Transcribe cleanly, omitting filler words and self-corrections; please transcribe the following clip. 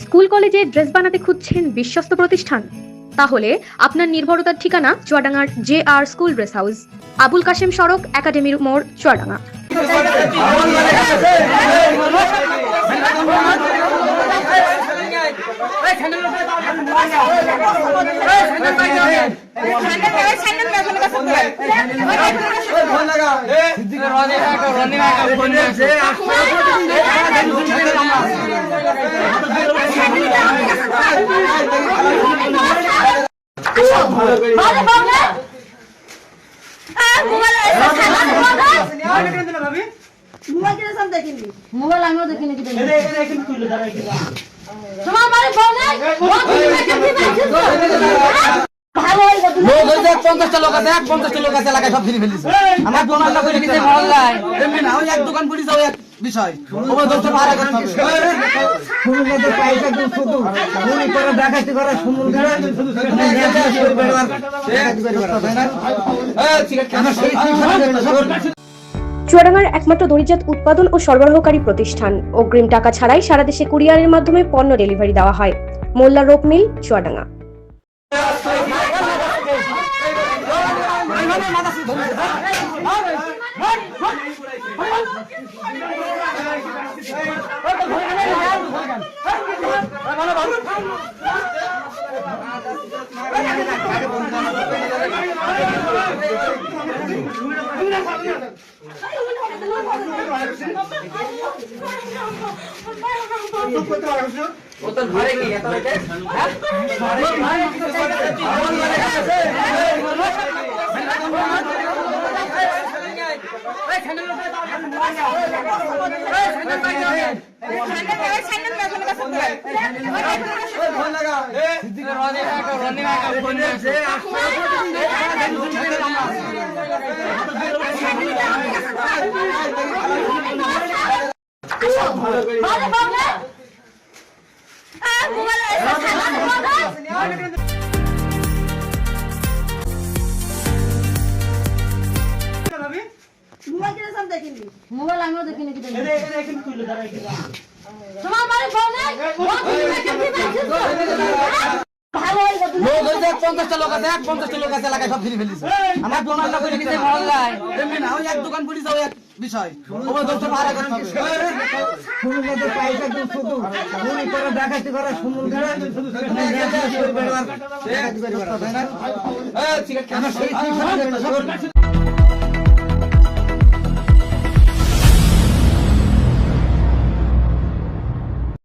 School কলেজে dress বানাতে খুঁজছেন বিশ্বস্ত প্রতিষ্ঠান? তাহলে আপনার নির্ভরতার ঠিকানা চুয়াডাঙ্গার JR school dress house, Abul Kashem সড়ক, একাডেমির মোড়, চুয়াডাঙ্গা। মোবাইল আমিও দেখিনি। চুয়াডাঙ্গার একমাত্র দড়িজাত উৎপাদন ও সরবরাহকারী প্রতিষ্ঠান। অগ্রিম টাকা ছাড়াই সারা দেশে কুরিয়ারের মাধ্যমে পণ্য ডেলিভারি দেওয়া হয়। মোল্লা রোপ মিল, চুয়াডাঙ্গা। মোবাইল আমিও দেখিনি। 50টা লোক আছে, 50টা লোক আছে এলাকায় সব ফিরে ফেলিছে। আমার দোকানটা করে নিতে মহল্লায় এমনি না, ওই এক দোকান পুলিশ ওই এক বিষয় ওই দোষটা ভাড়া করতে হবে। সুন্দর পয়সা তো শুধু উনি করে দেখাতে করে সুন্দর করে দেখাতে করে বেড়ার দেখাতে করে করতে হবে না। ঠিক আছে।